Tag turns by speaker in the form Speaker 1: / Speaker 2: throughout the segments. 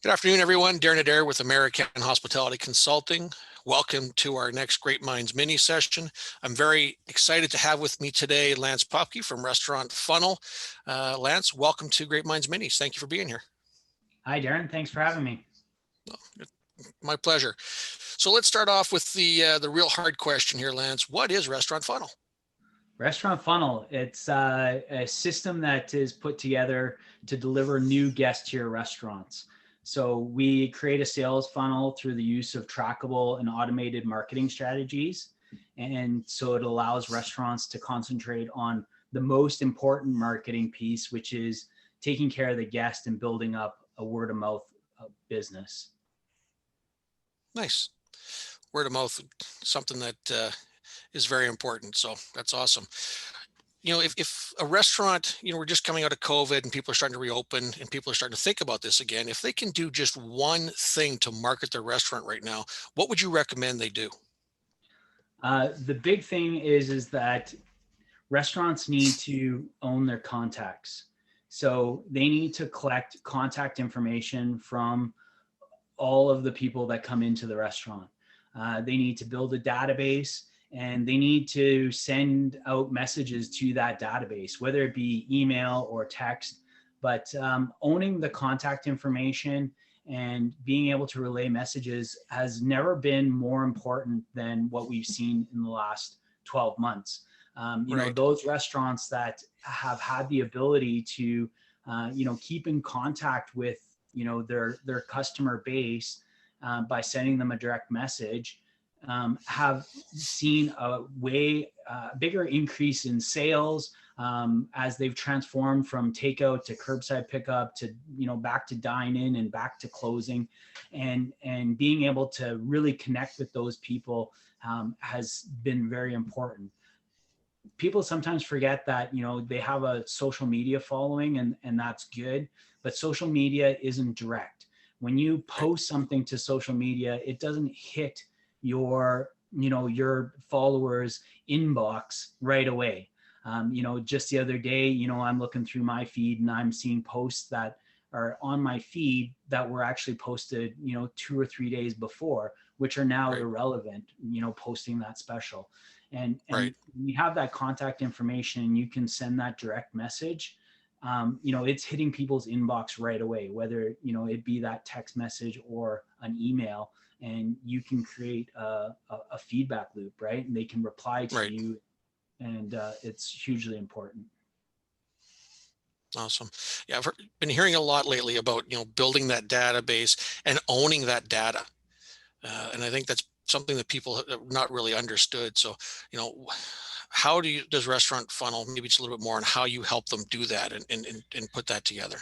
Speaker 1: Good afternoon, everyone. Darren Adair with American Hospitality Consulting. Welcome to our next Great Minds mini session. I'm very excited to have with me today Lance Popke from Restaurant Funnel. Lance, welcome to Great Minds Minis. Thank you for being here.
Speaker 2: Hi, Darren. Thanks for having me.
Speaker 1: My pleasure. So let's start off with the real hard question here, Lance. What is Restaurant Funnel?
Speaker 2: Restaurant Funnel, it's a system that is put together to deliver new guests to your restaurants. So we create a sales funnel through the use of trackable and automated marketing strategies. And so it allows restaurants to concentrate on the most important marketing piece, which is taking care of the guest and building up a word of mouth business.
Speaker 1: Nice. Word of mouth, something that is very important. So that's awesome. If a restaurant, we're just coming out of COVID and people are starting to reopen and people are starting to think about this again, if they can do just one thing to market their restaurant right now, what would you recommend they do?
Speaker 2: The big thing is that restaurants need to own their contacts. So they need to collect contact information from all of the people that come into the restaurant. They need to build a database and they need to send out messages to that database, whether it be email or text. But owning the contact information and being able to relay messages has never been more important than what we've seen in the last 12 months.
Speaker 1: Right.
Speaker 2: Those restaurants that have had the ability to, keep in contact with, their customer base by sending them a direct message, have seen a way bigger increase in sales as they've transformed from takeout to curbside pickup to back to dine in and back to closing, and being able to really connect with those people has been very important. People sometimes forget that they have a social media following, and that's good, but social media isn't direct. When you
Speaker 1: Right.
Speaker 2: post something to social media, it doesn't hit your followers inbox right away. Just the other day, I'm looking through my feed and I'm seeing posts that are on my feed that were actually posted 2 or 3 days before, which are now
Speaker 1: Right.
Speaker 2: irrelevant, posting that special. And
Speaker 1: Right.
Speaker 2: you have that contact information and you can send that direct message. It's hitting people's inbox right away, whether it be that text message or an email, and you can create a feedback loop, right? And they can reply to
Speaker 1: Right.
Speaker 2: you, and it's hugely important.
Speaker 1: Awesome. Yeah, been hearing a lot lately about, building that database and owning that data. And I think that's something that people have not really understood. So, you know, how does Restaurant Funnel, maybe it's a little bit more on how you help them do that and put that together?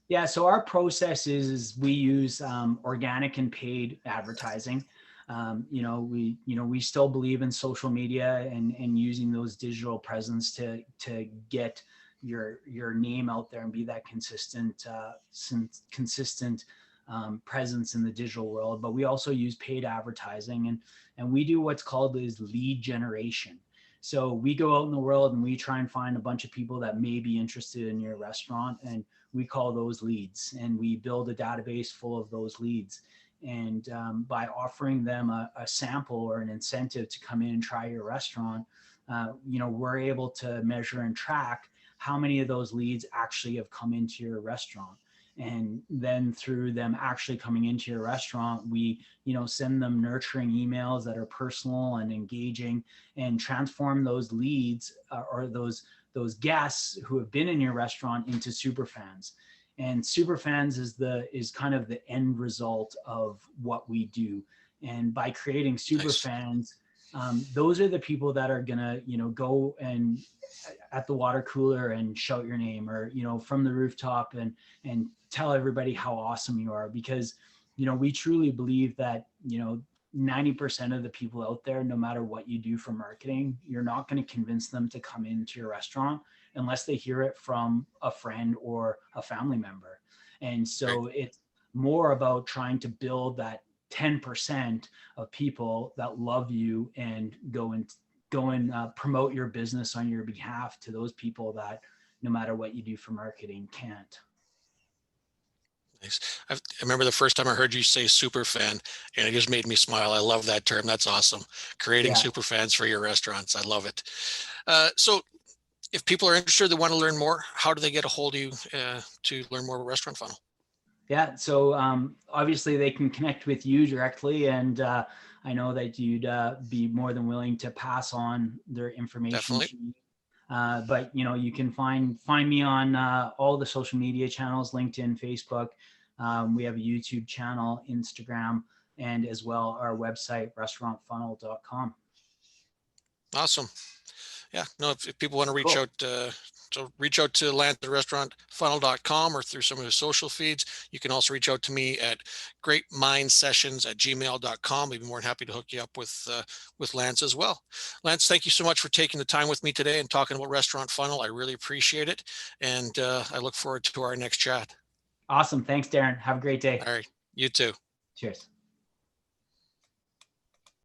Speaker 2: Yeah, so our process is we use organic and paid advertising. We still believe in social media and using those digital presence to get your name out there and be that consistent presence in the digital world. But we also use paid advertising, and we do what's called is lead generation. So we go out in the world and we try and find a bunch of people that may be interested in your restaurant, and we call those leads, and we build a database full of those leads. And by offering them a sample or an incentive to come in and try your restaurant, we're able to measure and track how many of those leads actually have come into your restaurant. And then through them actually coming into your restaurant, we send them nurturing emails that are personal and engaging, and transform those leads or those guests who have been in your restaurant into super fans. And super fans is kind of the end result of what we do. And by creating super
Speaker 1: Nice.
Speaker 2: fans, those are the people that are gonna go and at the water cooler and shout your name, or from the rooftop and tell everybody how awesome you are. Because we truly believe that 90% of the people out there, no matter what you do for marketing, you're not going to convince them to come into your restaurant unless they hear it from a friend or a family member. And
Speaker 1: Right.
Speaker 2: so it's more about trying to build that 10% of people that love you and go and promote your business on your behalf to those people that no matter what you do for marketing can't.
Speaker 1: Nice. I remember the first time I heard you say super fan, and it just made me smile. I love that term. That's awesome. Creating
Speaker 2: Yeah.
Speaker 1: super fans for your restaurants. I love it. So if people are interested, they want to learn more, how do they get a hold of you to learn more about Restaurant Funnel?
Speaker 2: Yeah. So obviously they can connect with you directly, and I know that you'd be more than willing to pass on their information
Speaker 1: Definitely.
Speaker 2: to you. But you can find me on all the social media channels: LinkedIn, Facebook. We have a YouTube channel, Instagram, and as well our website, restaurantfunnel.com.
Speaker 1: Awesome. Yeah, no, if people want to reach
Speaker 2: Cool.
Speaker 1: out, so reach out to Lance at restaurantfunnel.com or through some of his social feeds. You can also reach out to me at greatmindsessions@gmail.com. We'd be more than happy to hook you up with Lance as well. Lance, thank you so much for taking the time with me today and talking about Restaurant Funnel. I really appreciate it. And I look forward to our next chat.
Speaker 2: Awesome. Thanks, Darren. Have a great day.
Speaker 1: All right. You too.
Speaker 2: Cheers.